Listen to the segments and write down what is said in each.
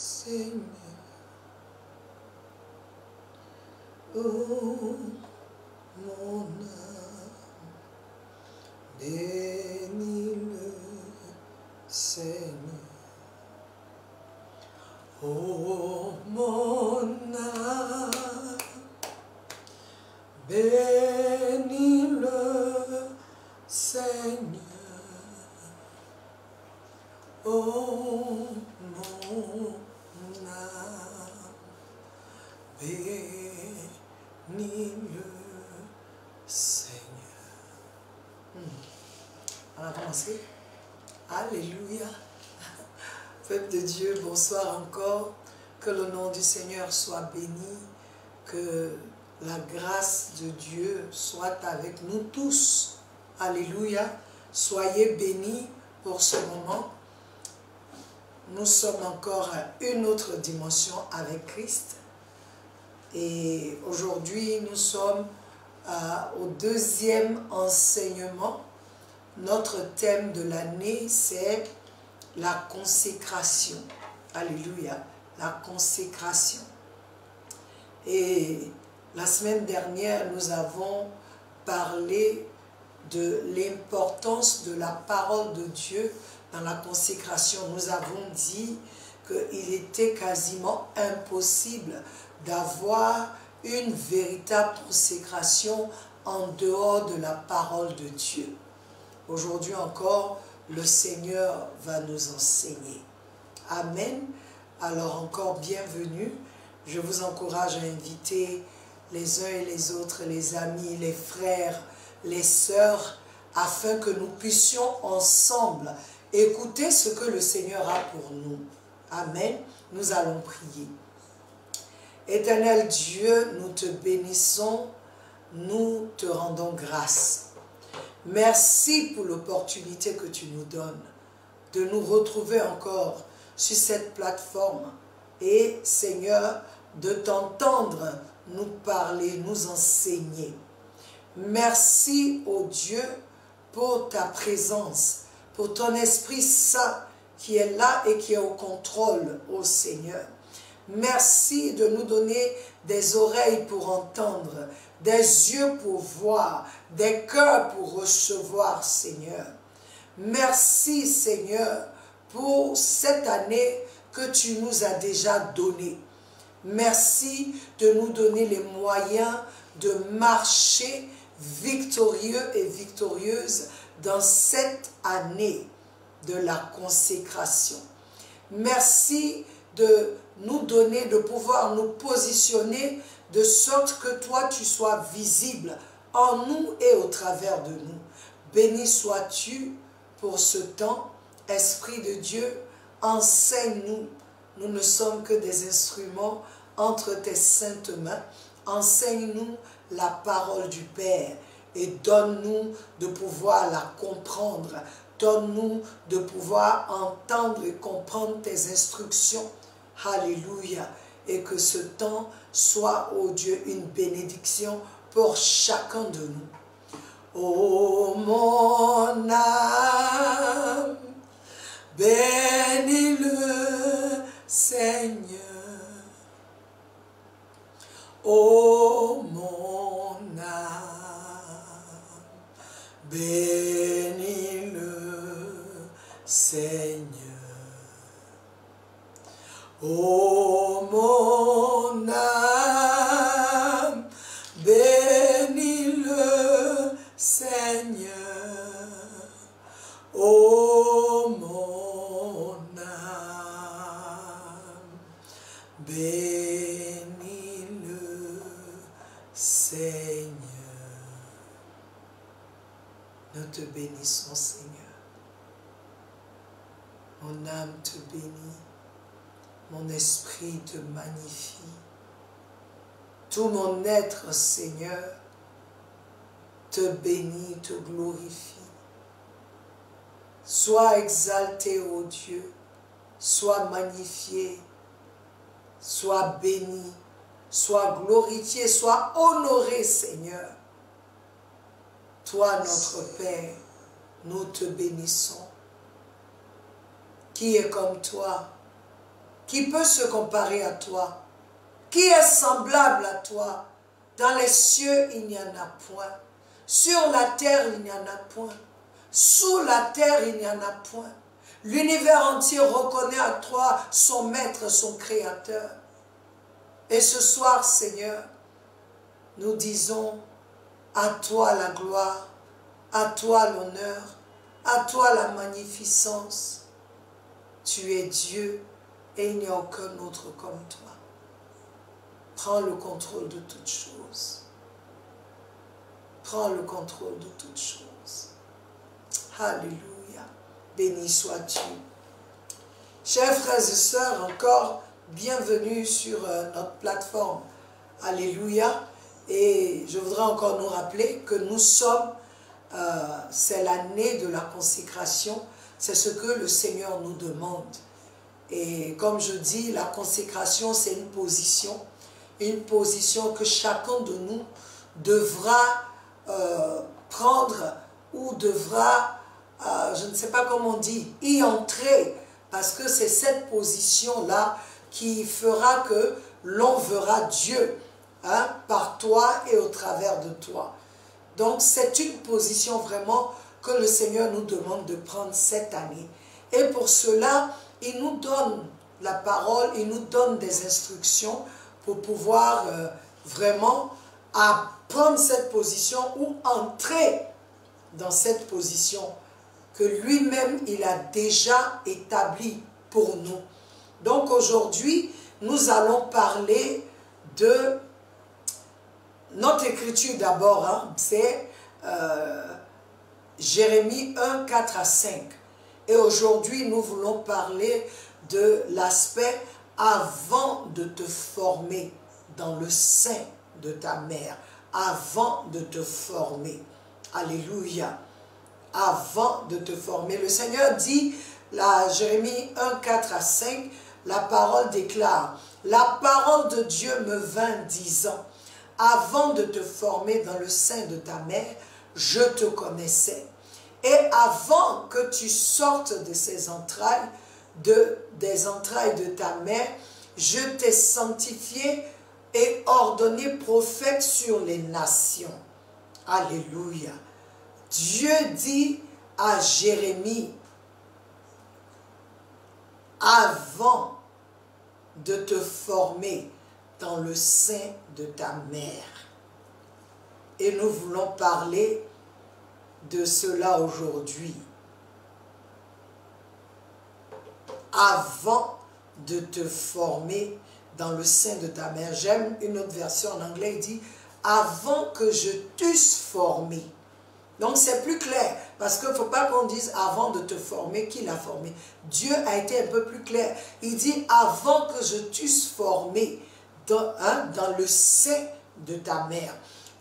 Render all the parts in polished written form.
Seigneur. Oh, mon âme, bénis le Seigneur. Oh, mon âme, bénis le Seigneur. Oh, mon âme, bénis le Seigneur. On va commencer. Alléluia. Peuple de Dieu, bonsoir encore. Que le nom du Seigneur soit béni. Que la grâce de Dieu soit avec nous tous. Alléluia. Soyez bénis pour ce moment. Nous sommes encore à une autre dimension avec Christ. Et aujourd'hui, nous sommes au deuxième enseignement. Notre thème de l'année, c'est la consécration. Alléluia, la consécration. Et la semaine dernière, nous avons parlé de l'importance de la parole de Dieu dans la consécration. Nous avons dit qu'il était quasiment impossible d'avoir une véritable consécration en dehors de la parole de Dieu. Aujourd'hui encore, le Seigneur va nous enseigner. Amen. Alors encore bienvenue. Je vous encourage à inviter les uns et les autres, les amis, les frères, les sœurs, afin que nous puissions ensemble écouter ce que le Seigneur a pour nous. Amen. Nous allons prier. Éternel Dieu, nous te bénissons, nous te rendons grâce. Merci pour l'opportunité que tu nous donnes de nous retrouver encore sur cette plateforme et, Seigneur, de t'entendre nous parler, nous enseigner. Merci, ô Dieu, pour ta présence, pour ton Esprit Saint qui est là et qui est au contrôle, ô Seigneur. Merci de nous donner des oreilles pour entendre, des yeux pour voir, des cœurs pour recevoir, Seigneur. Merci, Seigneur, pour cette année que tu nous as déjà donnée. Merci de nous donner les moyens de marcher victorieux et victorieuse dans cette année de la consécration. Merci de nous donner, de pouvoir nous positionner de sorte que toi tu sois visible en nous et au travers de nous. Béni sois-tu pour ce temps. Esprit de Dieu, enseigne-nous. Nous ne sommes que des instruments entre tes saintes mains. Enseigne-nous la parole du Père et donne-nous de pouvoir la comprendre. Donne-nous de pouvoir entendre et comprendre tes instructions. Alléluia. Et que ce temps soit, ô Dieu, une bénédiction pour chacun de nous. Ô mon âme, bénis le Seigneur. Ô mon âme, bénis le Seigneur. Ô mon âme, bénis le Seigneur. Ô mon âme, bénis le Seigneur. Nous te bénissons, Seigneur. Mon âme te bénit. Mon esprit te magnifie. Tout mon être, Seigneur, te bénit, te glorifie. Sois exalté, ô Dieu, sois magnifié, sois béni, sois glorifié, sois honoré, Seigneur. Toi, notre Père, nous te bénissons. Qui est comme toi? Qui peut se comparer à toi? Qui est semblable à toi? Dans les cieux, il n'y en a point. Sur la terre, il n'y en a point. Sous la terre, il n'y en a point. L'univers entier reconnaît à toi son maître, son créateur. Et ce soir, Seigneur, nous disons à toi la gloire, à toi l'honneur, à toi la magnificence. Tu es Dieu et il n'y a aucun autre comme toi. Prends le contrôle de toutes choses. Prends le contrôle de toutes choses. Alléluia. Béni sois-tu. Chers frères et sœurs, encore bienvenue sur notre plateforme. Alléluia. Et je voudrais encore nous rappeler que nous sommes, c'est l'année de la consécration. C'est ce que le Seigneur nous demande. Et comme je dis, la consécration, c'est une position que chacun de nous devra prendre ou devra, je ne sais pas comment on dit, y entrer, parce que c'est cette position-là qui fera que l'on verra Dieu par toi et au travers de toi. Donc c'est une position vraiment que le Seigneur nous demande de prendre cette année. Et pour cela, il nous donne la parole, il nous donne des instructions pour pouvoir vraiment prendre cette position ou entrer dans cette position que lui-même, il a déjà établie pour nous. Donc aujourd'hui, nous allons parler de notre écriture d'abord, c'est Jérémie 1, 4 à 5. Et aujourd'hui, nous voulons parler de l'aspect avant de te former dans le sein de ta mère. Avant de te former. Alléluia. Avant de te former. Le Seigneur dit, Jérémie 1, 4 à 5, la parole déclare, la parole de Dieu me vint disant, avant de te former dans le sein de ta mère, je te connaissais. Et avant que tu sortes de ces entrailles, des entrailles de ta mère, je t'ai sanctifié et ordonné prophète sur les nations. Alléluia. Dieu dit à Jérémie, avant de te former dans le sein de ta mère. Et nous voulons parler de cela aujourd'hui. Avant de te former dans le sein de ta mère. J'aime une autre version en anglais, il dit « avant que je t'eusse formé ». Donc c'est plus clair, parce qu'il ne faut pas qu'on dise « avant de te former », qui l'a formé. Dieu a été un peu plus clair. Il dit « avant que je t'eusse formé dans le sein de ta mère ».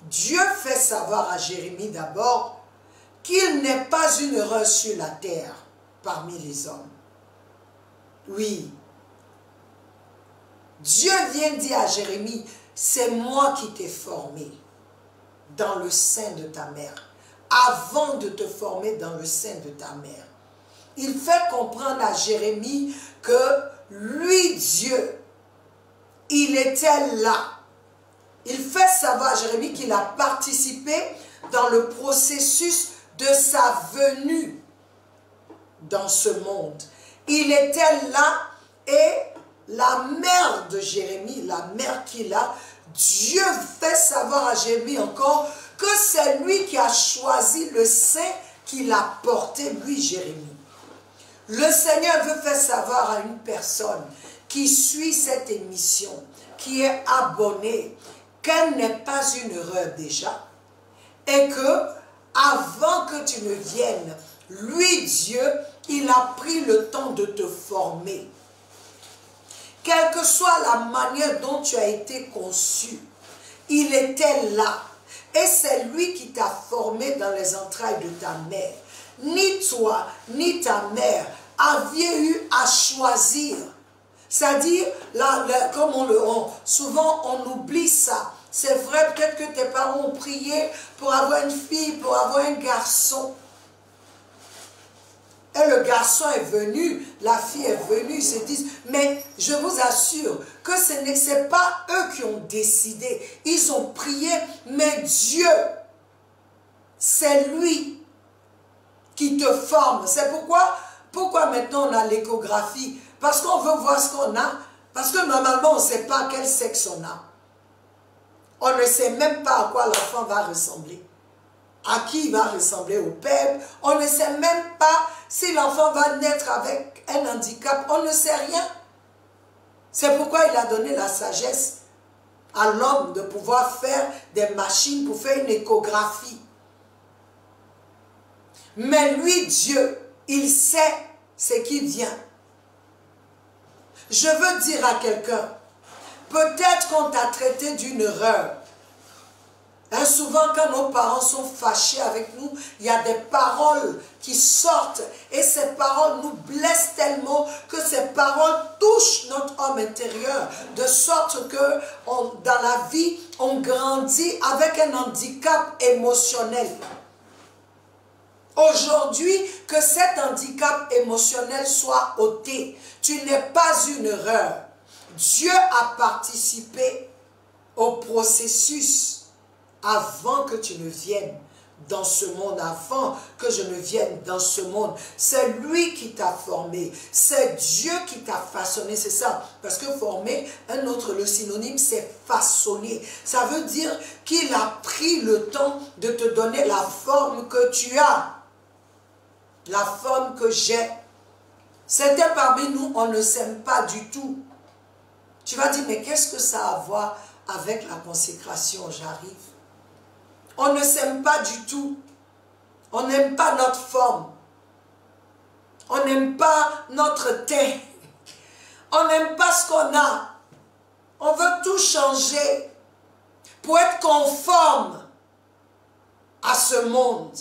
Dieu fait savoir à Jérémie d'abord qu'il n'est pas une erreur sur la terre parmi les hommes. Oui. Dieu vient dire à Jérémie, c'est moi qui t'ai formé dans le sein de ta mère, avant de te former dans le sein de ta mère. Il fait comprendre à Jérémie que lui, Dieu, il était là. Il fait savoir à Jérémie qu'il a participé dans le processus de sa venue dans ce monde. Il était là et la mère de Jérémie, la mère qu'il a, Dieu fait savoir à Jérémie encore que c'est lui qui a choisi le sein qu'il a porté, lui Jérémie. Le Seigneur veut faire savoir à une personne qui suit cette émission, qui est abonnée, qu'elle n'est pas une erreur déjà, et que avant que tu ne viennes, lui Dieu, il a pris le temps de te former. Quelle que soit la manière dont tu as été conçu, il était là. Et c'est lui qui t'a formé dans les entrailles de ta mère. Ni toi, ni ta mère aviez eu à choisir. C'est-à-dire, comme souvent on oublie ça. C'est vrai, peut-être que tes parents ont prié pour avoir une fille, pour avoir un garçon. et le garçon est venu, la fille est venue, ils se disent, mais je vous assure que ce n'est pas eux qui ont décidé. Ils ont prié, mais Dieu, c'est lui qui te forme. C'est pourquoi maintenant on a l'échographie. Parce qu'on veut voir ce qu'on a. Parce que normalement on ne sait pas quel sexe on a. On ne sait même pas à quoi l'enfant va ressembler. À qui il va ressembler, au père. On ne sait même pas si l'enfant va naître avec un handicap. On ne sait rien. C'est pourquoi il a donné la sagesse à l'homme de pouvoir faire des machines pour faire une échographie. Mais lui, Dieu, il sait ce qui vient. Je veux dire à quelqu'un, peut-être qu'on t'a traité d'une erreur. Hein, souvent, quand nos parents sont fâchés avec nous, il y a des paroles qui sortent. Et ces paroles nous blessent tellement que ces paroles touchent notre homme intérieur. De sorte que dans la vie, on grandit avec un handicap émotionnel. Aujourd'hui, que cet handicap émotionnel soit ôté. Tu n'es pas une erreur. Dieu a participé au processus avant que tu ne viennes dans ce monde, avant que je ne vienne dans ce monde. C'est lui qui t'a formé. C'est Dieu qui t'a façonné. C'est ça. Parce que former, le synonyme, c'est façonner. Ça veut dire qu'il a pris le temps de te donner la forme que tu as. La forme que j'ai. Certains parmi nous, on ne s'aime pas du tout. Tu vas dire, mais qu'est-ce que ça a à voir avec la consécration? J'arrive. On ne s'aime pas du tout. On n'aime pas notre forme. On n'aime pas notre teint. On n'aime pas ce qu'on a. On veut tout changer pour être conforme à ce monde.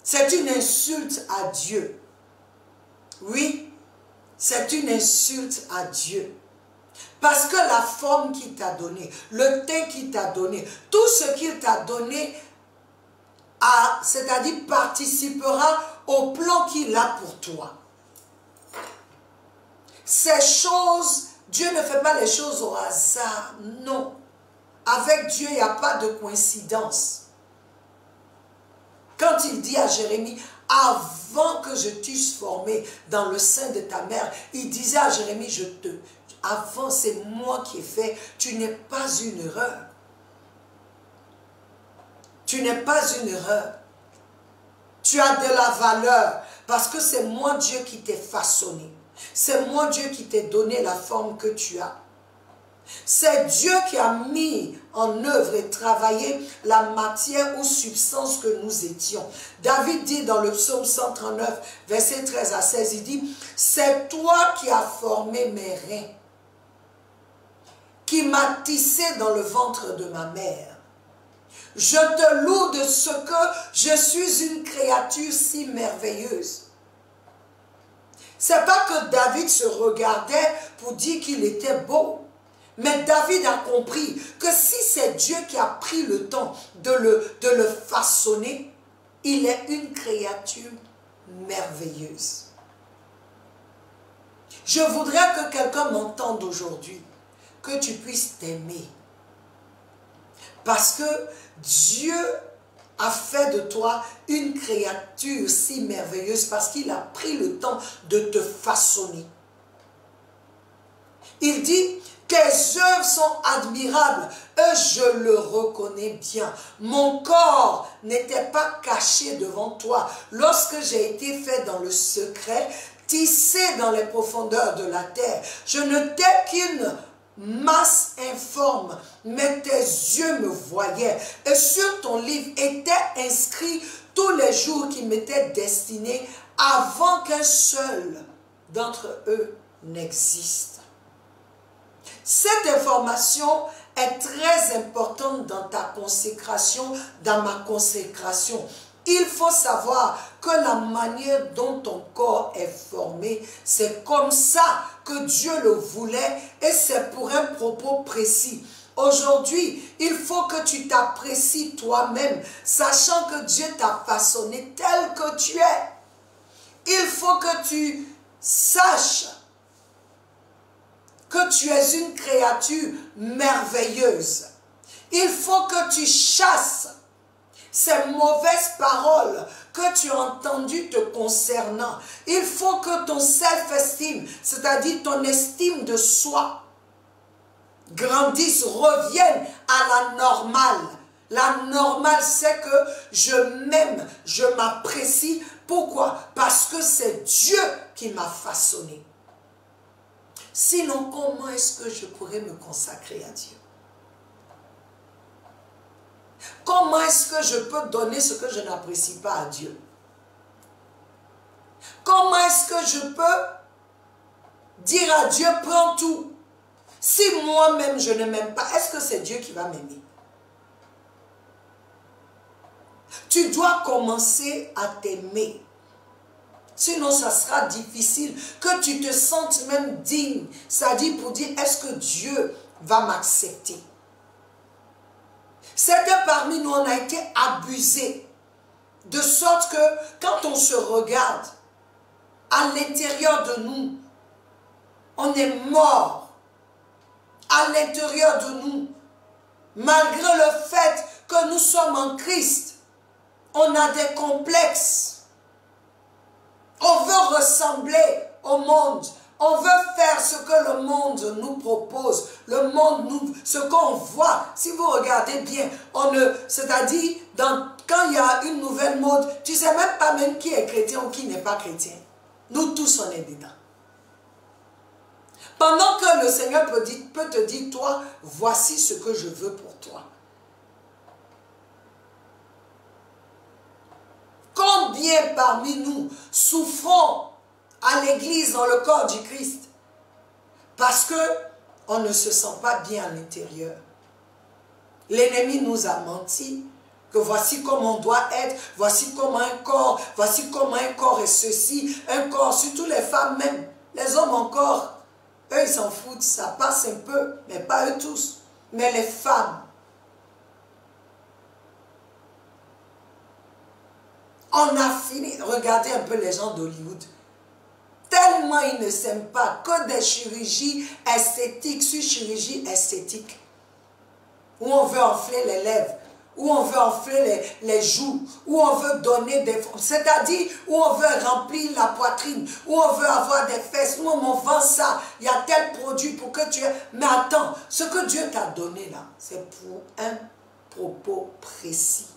C'est une insulte à Dieu. Oui, c'est une insulte à Dieu. Parce que la forme qu'il t'a donnée, le teint qu'il t'a donné, tout ce qu'il t'a donné, c'est-à-dire participera au plan qu'il a pour toi. Ces choses, Dieu ne fait pas les choses au hasard, non. Avec Dieu, il n'y a pas de coïncidence. Quand il dit à Jérémie, avant que je t'eusse formé dans le sein de ta mère, il disait à Jérémie, avant c'est moi qui ai fait, tu n'es pas une erreur. Tu n'es pas une erreur. Tu as de la valeur parce que c'est moi Dieu qui t'ai façonné. C'est moi Dieu qui t'ai donné la forme que tu as. C'est Dieu qui a mis en œuvre et travaillé la matière ou substance que nous étions. David dit dans le psaume 139, versets 13 à 16, il dit, « C'est toi qui as formé mes reins, qui m'as tissé dans le ventre de ma mère. Je te loue de ce que je suis une créature si merveilleuse. » C'est pas que David se regardait pour dire qu'il était beau. Mais David a compris que si c'est Dieu qui a pris le temps de le façonner, il est une créature merveilleuse. Je voudrais que quelqu'un m'entende aujourd'hui, que tu puisses t'aimer. Parce que Dieu a fait de toi une créature si merveilleuse, parce qu'il a pris le temps de te façonner. Il dit, tes œuvres sont admirables, et je le reconnais bien. Mon corps n'était pas caché devant toi lorsque j'ai été fait dans le secret, tissé dans les profondeurs de la terre. Je n'étais qu'une masse informe, mais tes yeux me voyaient. Et sur ton livre étaient inscrits tous les jours qui m'étaient destinés avant qu'un seul d'entre eux n'existe. Cette information est très importante dans ta consécration, dans ma consécration. Il faut savoir que la manière dont ton corps est formé, c'est comme ça que Dieu le voulait et c'est pour un propos précis. Aujourd'hui, il faut que tu t'apprécies toi-même, sachant que Dieu t'a façonné tel que tu es. Il faut que tu saches que tu es une créature merveilleuse. Il faut que tu chasses ces mauvaises paroles que tu as entendues te concernant. Il faut que ton self-esteem, c'est-à-dire ton estime de soi, grandisse, revienne à la normale. La normale, c'est que je m'aime, je m'apprécie. Pourquoi? Parce que c'est Dieu qui m'a façonné. Sinon, comment est-ce que je pourrais me consacrer à Dieu? Comment est-ce que je peux donner ce que je n'apprécie pas à Dieu? Comment est-ce que je peux dire à Dieu, prends tout? Si moi-même je ne m'aime pas, est-ce que c'est Dieu qui va m'aimer? Tu dois commencer à t'aimer. Sinon, ça sera difficile que tu te sentes même digne. C'est-à-dire pour dire, est-ce que Dieu va m'accepter? C'est que parmi nous, on a été abusés. De sorte que quand on se regarde, à l'intérieur de nous, on est mort. À l'intérieur de nous, malgré le fait que nous sommes en Christ, on a des complexes. On veut ressembler au monde. On veut faire ce que le monde nous propose. Le monde nous... Ce qu'on voit, si vous regardez bien, c'est-à-dire, quand il y a une nouvelle mode, tu ne sais même pas même qui est chrétien ou qui n'est pas chrétien. Nous tous, on est dedans. Pendant que le Seigneur peut te dire, toi, voici ce que je veux pour toi. Combien parmi nous souffrons à l'église, dans le corps du Christ, parce qu'on ne se sent pas bien à l'intérieur. L'ennemi nous a menti, que voici comment on doit être, voici comment un corps est ceci, un corps, surtout les femmes même, les hommes encore, eux ils s'en foutent, ça passe un peu, mais pas eux tous, mais les femmes. On a fini, regardez un peu les gens d'Hollywood. Tellement ils ne s'aiment pas, que des chirurgies esthétiques sur chirurgie esthétique. Où on veut enfler les lèvres, où on veut enfler les joues, où on veut donner des... C'est-à-dire où on veut remplir la poitrine, où on veut avoir des fesses, où on vend ça. Il y a tel produit pour que tu... Mais attends, ce que Dieu t'a donné là, c'est pour un propos précis.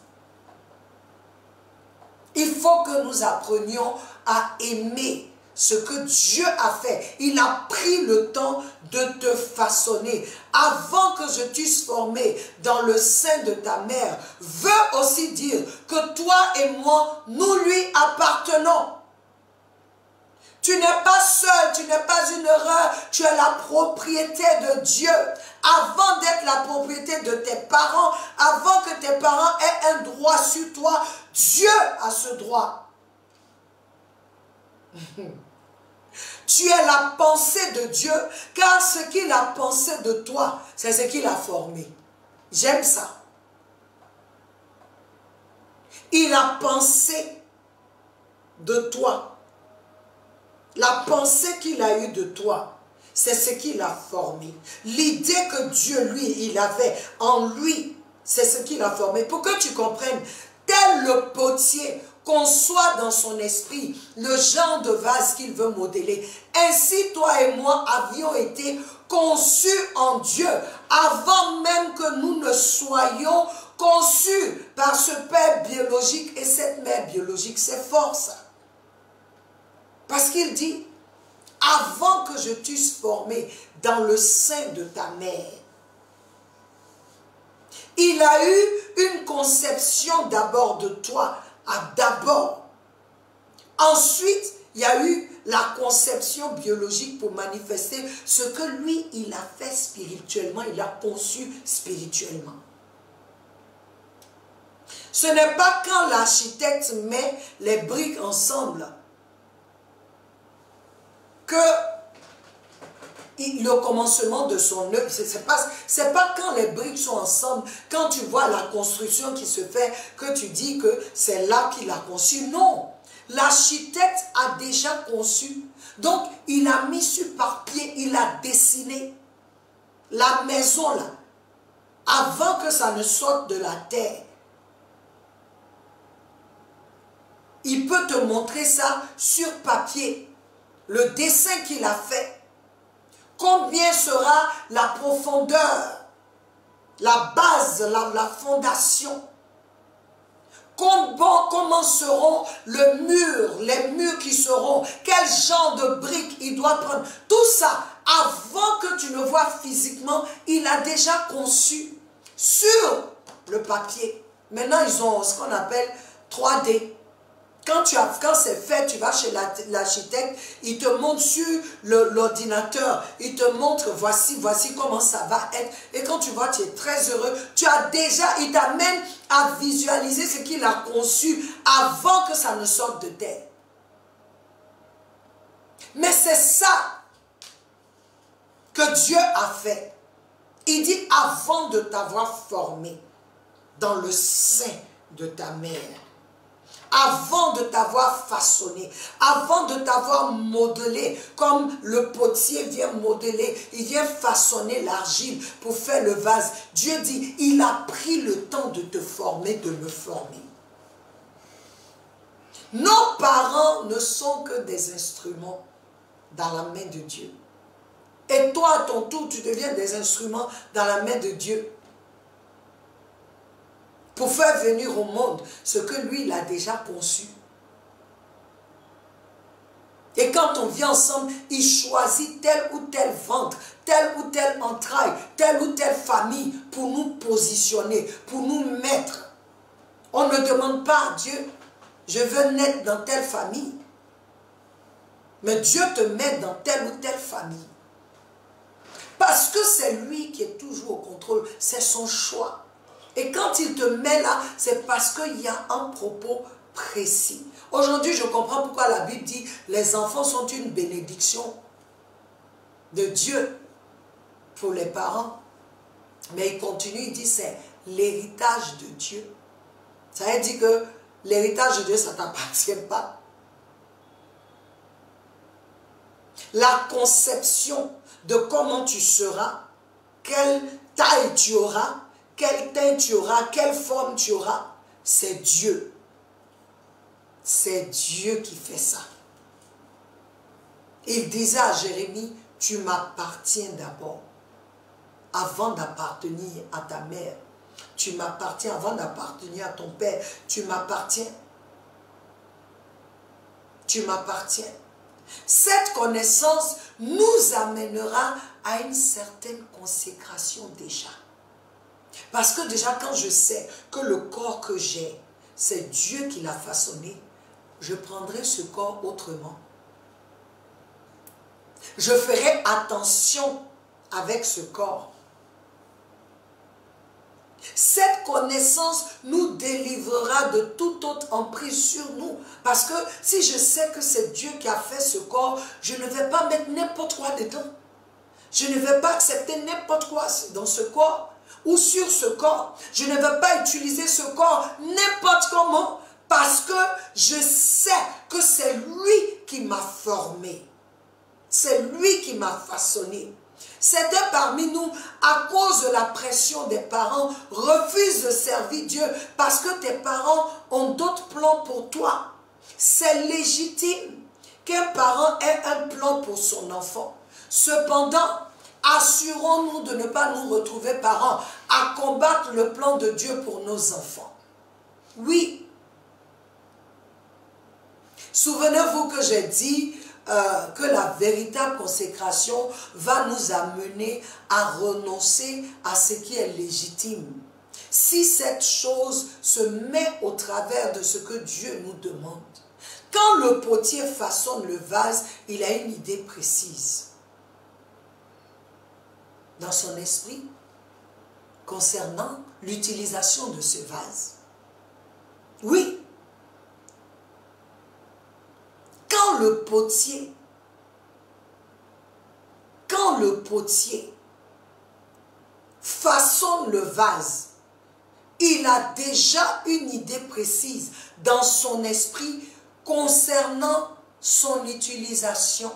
Il faut que nous apprenions à aimer ce que Dieu a fait. Il a pris le temps de te façonner. Avant que je t'eusse formé dans le sein de ta mère, veut aussi dire que toi et moi, nous lui appartenons. Tu n'es pas seul, tu n'es pas une erreur, tu es la propriété de Dieu. Avant d'être la propriété de tes parents, avant que tes parents aient un droit sur toi, Dieu a ce droit. Tu es la pensée de Dieu, car ce qu'il a pensé de toi, c'est ce qu'il a formé. J'aime ça. Il a pensé de toi. La pensée qu'il a eue de toi, c'est ce qu'il a formé. L'idée que Dieu, lui, il avait en lui, c'est ce qu'il a formé. Pour que tu comprennes, tel le potier conçoit dans son esprit le genre de vase qu'il veut modeler. Ainsi, toi et moi avions été conçus en Dieu avant même que nous ne soyons conçus par ce père biologique et cette mère biologique. C'est fort ça. Parce qu'il dit, avant que je t'eusse formé dans le sein de ta mère, il a eu une conception d'abord de toi, d'abord. Ensuite, il y a eu la conception biologique pour manifester ce que lui, il a fait spirituellement, il a conçu spirituellement. Ce n'est pas quand l'architecte met les briques ensemble que le commencement de son œuvre, c'est pas quand les briques sont ensemble, quand tu vois la construction qui se fait, que tu dis que c'est là qu'il a conçu. Non. L'architecte a déjà conçu. Donc, il a mis sur papier, il a dessiné la maison là, avant que ça ne sorte de la terre. Il peut te montrer ça sur papier, le dessin qu'il a fait. Combien sera la profondeur, la base, la fondation? Comment seront les murs qui seront? Quel genre de briques il doit prendre? Tout ça, avant que tu ne vois physiquement, il a déjà conçu sur le papier. Maintenant, ils ont ce qu'on appelle 3D. Quand c'est fait, tu vas chez l'architecte, il te montre sur l'ordinateur, il te montre voici comment ça va être. Et quand tu vois, tu es très heureux. Il t'amène à visualiser ce qu'il a conçu avant que ça ne sorte de terre. Mais c'est ça que Dieu a fait. Il dit avant de t'avoir formé dans le sein de ta mère. Avant de t'avoir façonné, avant de t'avoir modelé, comme le potier vient modeler, il vient façonner l'argile pour faire le vase. Dieu dit, il a pris le temps de te former, de me former. Nos parents ne sont que des instruments dans la main de Dieu. Et toi, à ton tour, tu deviens des instruments dans la main de Dieu. Pour faire venir au monde ce que lui, il a déjà conçu. Et quand on vient ensemble, il choisit tel ou tel ventre, telle ou telle entraille, telle ou telle famille pour nous positionner, pour nous mettre. On ne demande pas à Dieu, je veux naître dans telle famille. Mais Dieu te met dans telle ou telle famille. Parce que c'est lui qui est toujours au contrôle, c'est son choix. Et quand il te met là, c'est parce qu'il y a un propos précis. Aujourd'hui, je comprends pourquoi la Bible dit les enfants sont une bénédiction de Dieu pour les parents. Mais il continue, il dit c'est l'héritage de Dieu. Ça veut dire que l'héritage de Dieu, ça ne t'appartient pas. La conception de comment tu seras, quelle taille tu auras, quel teint tu auras, quelle forme tu auras, c'est Dieu. C'est Dieu qui fait ça. Il disait à Jérémie, tu m'appartiens d'abord, avant d'appartenir à ta mère. Tu m'appartiens avant d'appartenir à ton père. Tu m'appartiens. Tu m'appartiens. Cette connaissance nous amènera à une certaine consécration déjà. Parce que déjà, quand je sais que le corps que j'ai, c'est Dieu qui l'a façonné, je prendrai ce corps autrement. Je ferai attention avec ce corps. Cette connaissance nous délivrera de toute autre emprise sur nous. Parce que si je sais que c'est Dieu qui a fait ce corps, je ne vais pas mettre n'importe quoi dedans. Je ne vais pas accepter n'importe quoi dans ce corps ou sur ce corps. Je ne vais pas utiliser ce corps n'importe comment parce que je sais que c'est lui qui m'a formé. C'est lui qui m'a façonné. Certains parmi nous, à cause de la pression des parents, refusent de servir Dieu parce que tes parents ont d'autres plans pour toi. C'est légitime qu'un parent ait un plan pour son enfant. Cependant, assurons-nous de ne pas nous retrouver parents à combattre le plan de Dieu pour nos enfants. Oui. Souvenez-vous que j'ai dit que la véritable consécration va nous amener à renoncer à ce qui est légitime. Si cette chose se met au travers de ce que Dieu nous demande. Quand le potier façonne le vase, il a une idée précise dans son esprit concernant l'utilisation de ce vase. Oui. Quand le potier façonne le vase, il a déjà une idée précise dans son esprit concernant son utilisation.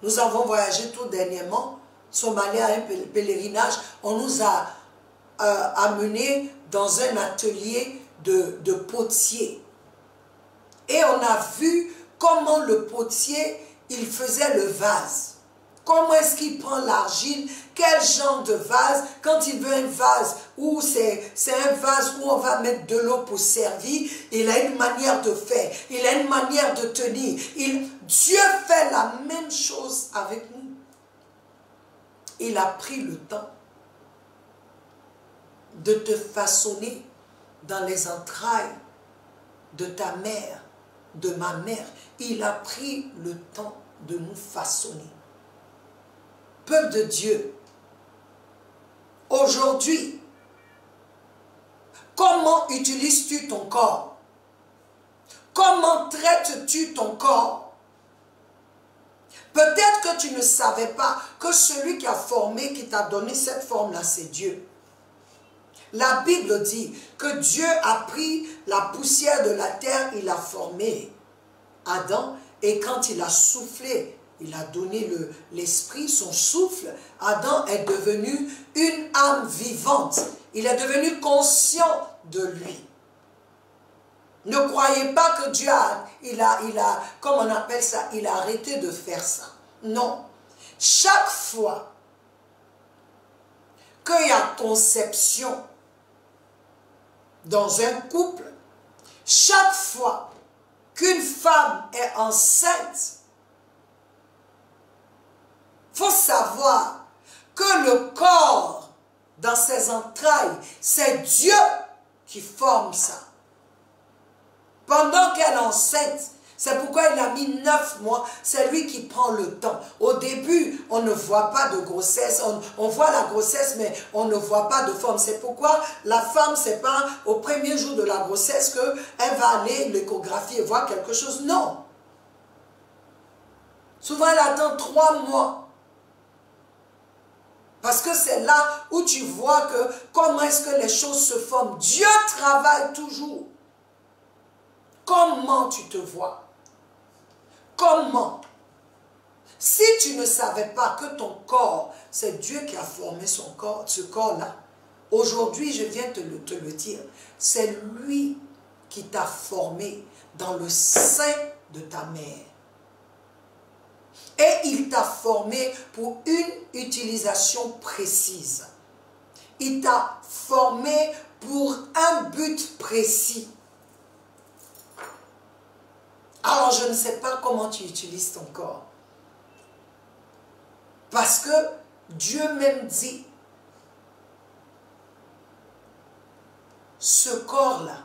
Nous avons voyagé tout dernièrement, Somalie à un pèlerinage. On nous a amenés dans un atelier de potier. Et on a vu comment le potier, il faisait le vase. Comment est-ce qu'il prend l'argile? Quel genre de vase? Quand il veut un vase où c'est un vase où on va mettre de l'eau pour servir, il a une manière de faire, il a une manière de tenir. Dieu fait la même chose avec nous. Il a pris le temps de te façonner dans les entrailles de ta mère, de ma mère. Il a pris le temps de nous façonner. Peuple de Dieu, aujourd'hui, comment utilises-tu ton corps? Comment traites-tu ton corps? Peut-être que tu ne savais pas que celui qui a formé, qui t'a donné cette forme-là, c'est Dieu. La Bible dit que Dieu a pris la poussière de la terre, il a formé Adam, et quand il a soufflé, il a donné l'esprit, son souffle, Adam est devenu une âme vivante. Il est devenu conscient de lui. Ne croyez pas que Dieu comme on appelle ça, il a arrêté de faire ça. Non. Chaque fois qu'il y a conception dans un couple, chaque fois qu'une femme est enceinte, il faut savoir que le corps dans ses entrailles, c'est Dieu qui forme ça. Pendant qu'elle est enceinte, c'est pourquoi il a mis 9 mois, c'est lui qui prend le temps. Au début, on ne voit pas de grossesse, on voit la grossesse, mais on ne voit pas de forme. C'est pourquoi la femme, c'est pas au premier jour de la grossesse qu'elle va aller l'échographie et voir quelque chose. Non. Souvent, elle attend 3 mois. Parce que c'est là où tu vois que comment est-ce que les choses se forment. Dieu travaille toujours. Comment tu te vois? Comment? Si tu ne savais pas que ton corps, c'est Dieu qui a formé son corps, ce corps-là, aujourd'hui, je viens te le dire, c'est lui qui t'a formé dans le sein de ta mère. Et il t'a formé pour une utilisation précise. Il t'a formé pour un but précis. Alors, je ne sais pas comment tu utilises ton corps. Parce que Dieu même dit, ce corps-là,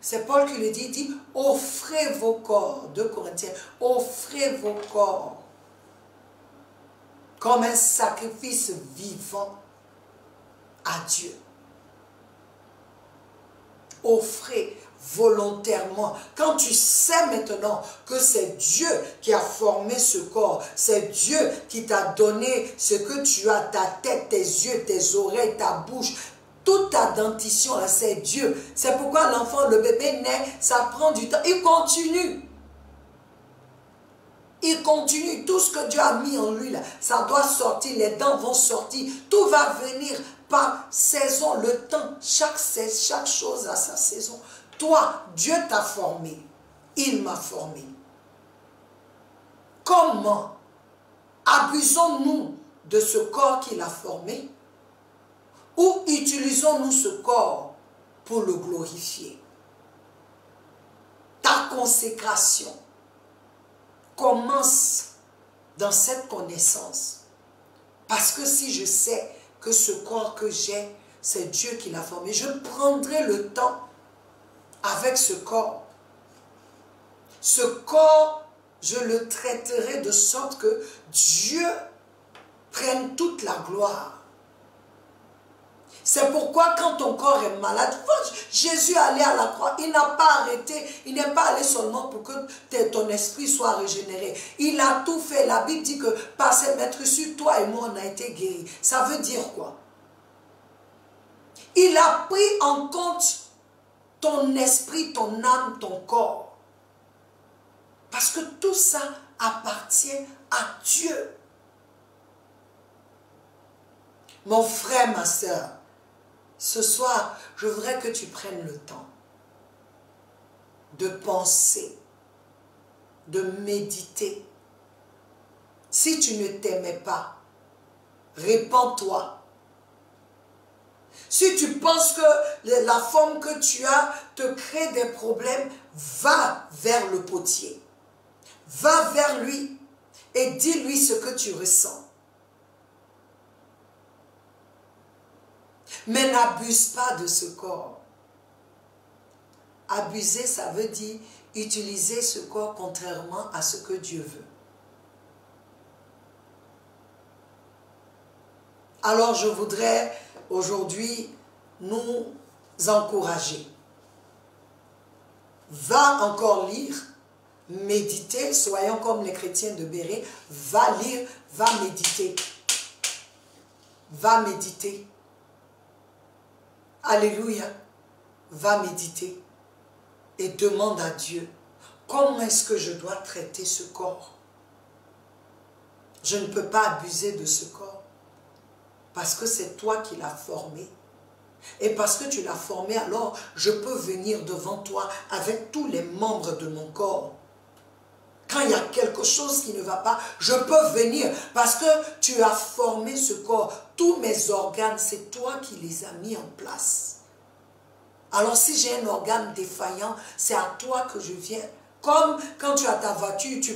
c'est Paul qui le dit, il dit, offrez vos corps, 2 Corinthiens, offrez vos corps comme un sacrifice vivant à Dieu. Offrez volontairement. Quand tu sais maintenant que c'est Dieu qui a formé ce corps, c'est Dieu qui t'a donné ce que tu as, ta tête, tes yeux, tes oreilles, ta bouche, toute ta dentition, c'est Dieu. C'est pourquoi l'enfant, le bébé naît, ça prend du temps. Il continue. Il continue. Tout ce que Dieu a mis en lui, là, ça doit sortir. Les dents vont sortir. Tout va venir par saison. Le temps, chaque chose a sa saison. Toi, Dieu t'a formé. Il m'a formé. Comment abusons-nous de ce corps qu'il a formé? Ou utilisons-nous ce corps pour le glorifier? Ta consécration commence dans cette connaissance. Parce que si je sais que ce corps que j'ai, c'est Dieu qui l'a formé, je prendrai le temps avec ce corps. Ce corps, je le traiterai de sorte que Dieu prenne toute la gloire. C'est pourquoi quand ton corps est malade, Jésus allait à la croix, il n'a pas arrêté, il n'est pas allé seulement pour que ton esprit soit régénéré. Il a tout fait. La Bible dit que par cette maîtrise, toi et moi, on a été guéris. Ça veut dire quoi? Il a pris en compte ton esprit, ton âme, ton corps. Parce que tout ça appartient à Dieu. Mon frère, ma soeur, ce soir, je voudrais que tu prennes le temps de penser, de méditer. Si tu ne t'aimais pas, répands-toi. Si tu penses que la forme que tu as te crée des problèmes, va vers le potier. Va vers lui et dis-lui ce que tu ressens. Mais n'abuse pas de ce corps. Abuser, ça veut dire utiliser ce corps contrairement à ce que Dieu veut. Alors je voudrais aujourd'hui nous encourager. Va encore lire, méditer, soyons comme les chrétiens de Béret, va lire, va méditer. Va méditer. Alléluia. Va méditer. Et demande à Dieu, comment est-ce que je dois traiter ce corps? Je ne peux pas abuser de ce corps. Parce que c'est toi qui l'as formé. Et parce que tu l'as formé, alors je peux venir devant toi avec tous les membres de mon corps. Quand il y a quelque chose qui ne va pas, je peux venir parce que tu as formé ce corps. Tous mes organes, c'est toi qui les as mis en place. Alors si j'ai un organe défaillant, c'est à toi que je viens. Comme quand tu as ta voiture, tu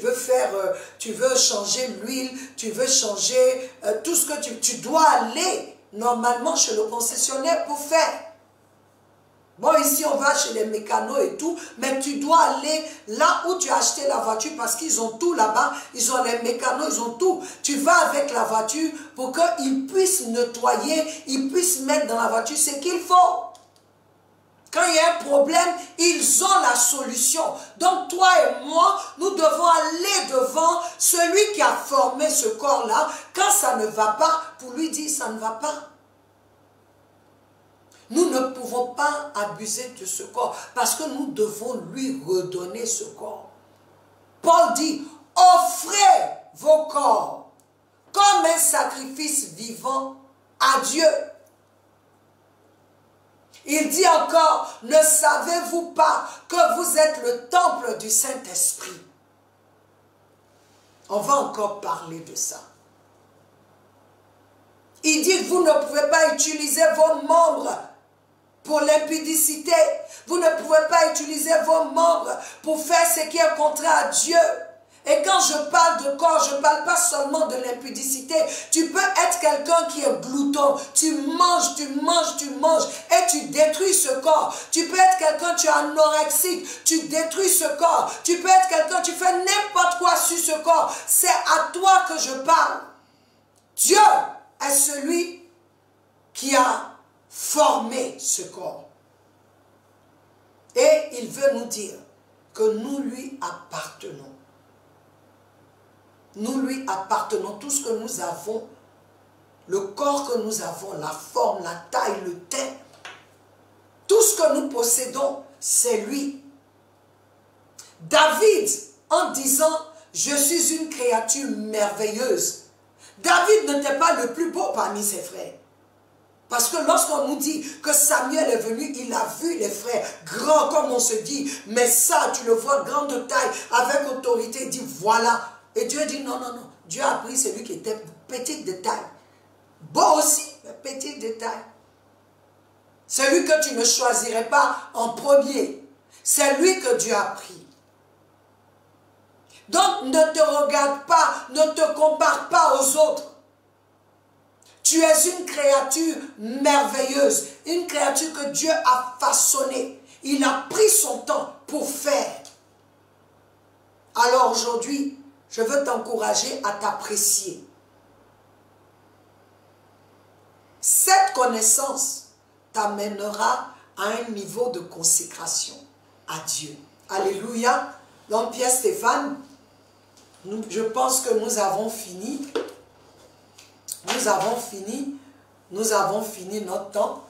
veux changer l'huile, tu veux changer tout ce que tu dois aller normalement chez le concessionnaire pour faire. Bon, ici on va chez les mécanos et tout, mais tu dois aller là où tu as acheté la voiture parce qu'ils ont tout là-bas, ils ont les mécanos, ils ont tout. Tu vas avec la voiture pour qu'ils puissent nettoyer, ils puissent mettre dans la voiture ce qu'il faut. Quand il y a un problème, ils ont la solution. Donc toi et moi, nous devons aller devant celui qui a formé ce corps-là. Quand ça ne va pas, pour lui dire ça ne va pas. Nous ne pouvons pas abuser de ce corps parce que nous devons lui redonner ce corps. Paul dit, offrez vos corps comme un sacrifice vivant à Dieu. Il dit encore, ne savez-vous pas que vous êtes le temple du Saint-Esprit? On va encore parler de ça. Il dit, vous ne pouvez pas utiliser vos membres pour l'impudicité. Vous ne pouvez pas utiliser vos membres pour faire ce qui est contraire à Dieu. Et quand je parle de corps, je ne parle pas seulement de l'impudicité. Tu peux être quelqu'un qui est glouton. Tu manges, tu manges, tu manges et tu détruis ce corps. Tu peux être quelqu'un, tu es anorexique, tu détruis ce corps. Tu peux être quelqu'un, tu fais n'importe quoi sur ce corps. C'est à toi que je parle. Dieu est celui qui a formé ce corps. Et il veut nous dire que nous lui appartenons. Nous lui appartenons, tout ce que nous avons, le corps que nous avons, la forme, la taille, le teint, tout ce que nous possédons, c'est lui. David, en disant, je suis une créature merveilleuse, David n'était pas le plus beau parmi ses frères. Parce que lorsqu'on nous dit que Samuel est venu, il a vu les frères grands, comme on se dit, mais ça, tu le vois, grand de taille, avec autorité, il dit, voilà. Et Dieu dit non, non, non. Dieu a pris celui qui était petit de taille. Beau aussi, mais petit de taille. Celui que tu ne choisirais pas en premier. C'est lui que Dieu a pris. Donc ne te regarde pas, ne te compare pas aux autres. Tu es une créature merveilleuse. Une créature que Dieu a façonnée. Il a pris son temps pour faire. Alors aujourd'hui, je veux t'encourager à t'apprécier. Cette connaissance t'amènera à un niveau de consécration à Dieu. Alléluia. Donc Pierre Stéphane, je pense que nous avons fini. Nous avons fini notre temps.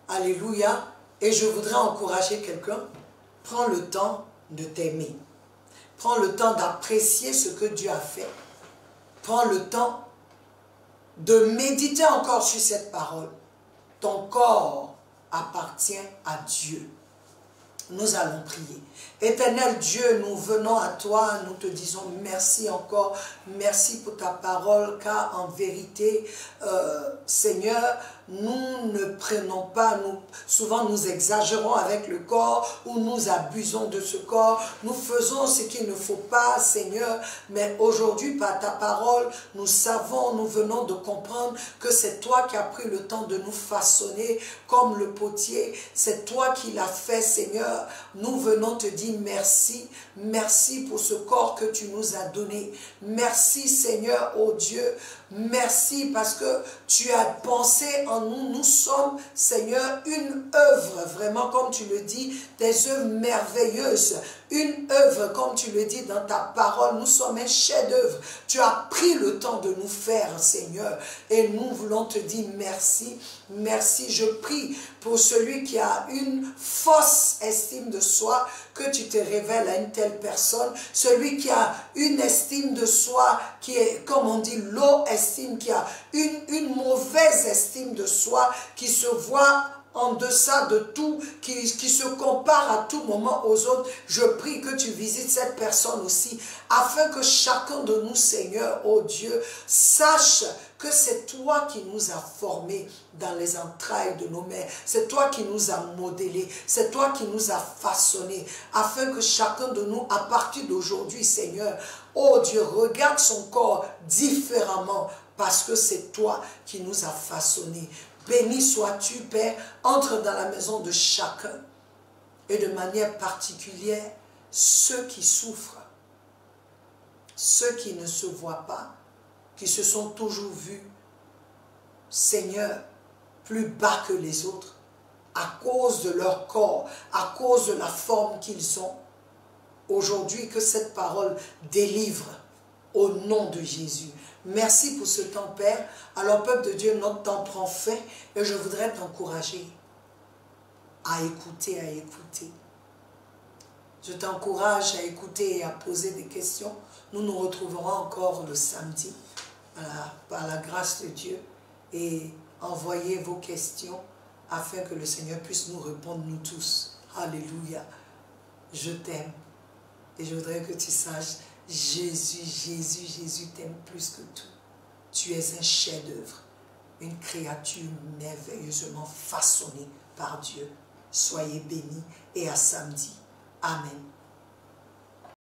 Alléluia. Et je voudrais encourager quelqu'un, prends le temps de t'aimer. Prends le temps d'apprécier ce que Dieu a fait. Prends le temps de méditer encore sur cette parole. Ton corps appartient à Dieu. Nous allons prier. Éternel Dieu, nous venons à toi, nous te disons merci encore, merci pour ta parole, car en vérité, Seigneur, nous ne prenons pas, souvent nous exagérons avec le corps ou nous abusons de ce corps, nous faisons ce qu'il ne faut pas, Seigneur, mais aujourd'hui par ta parole, nous savons, nous venons de comprendre que c'est toi qui as pris le temps de nous façonner comme le potier, c'est toi qui l'as fait, Seigneur. Nous venons te dire merci, merci pour ce corps que tu nous as donné, merci Seigneur, oh Dieu, merci parce que tu as pensé en nous, nous sommes Seigneur une œuvre, vraiment comme tu le dis, des œuvres merveilleuses, une œuvre comme tu le dis dans ta parole, nous sommes un chef-d'œuvre, tu as pris le temps de nous faire Seigneur, et nous voulons te dire merci, merci, je prie pour celui qui a une fausse estime de soi, que tu te révèles à une telle personne, celui qui a une estime de soi, qui est, comme on dit, low estime, qui a une mauvaise estime de soi, qui se voit en deçà de tout, qui se compare à tout moment aux autres, je prie que tu visites cette personne aussi, afin que chacun de nous, Seigneur, oh Dieu, sache que c'est toi qui nous as formés dans les entrailles de nos mères, c'est toi qui nous as modelés, c'est toi qui nous as façonnés, afin que chacun de nous, à partir d'aujourd'hui, Seigneur, oh Dieu, regarde son corps différemment, parce que c'est toi qui nous as façonnés. Béni sois-tu, Père, entre dans la maison de chacun, et de manière particulière, ceux qui souffrent, ceux qui ne se voient pas, qui se sont toujours vus, Seigneur, plus bas que les autres, à cause de leur corps, à cause de la forme qu'ils ont. Aujourd'hui, que cette parole délivre au nom de Jésus. Merci pour ce temps, Père. Alors, peuple de Dieu, notre temps prend fin et je voudrais t'encourager à écouter, à écouter. Je t'encourage à écouter et à poser des questions. Nous nous retrouverons encore le samedi, par la grâce de Dieu, et envoyez vos questions afin que le Seigneur puisse nous répondre, nous tous. Alléluia. Je t'aime et je voudrais que tu saches, Jésus, Jésus, Jésus t'aime plus que tout. Tu es un chef-d'œuvre, une créature merveilleusement façonnée par Dieu. Soyez bénis et à samedi. Amen.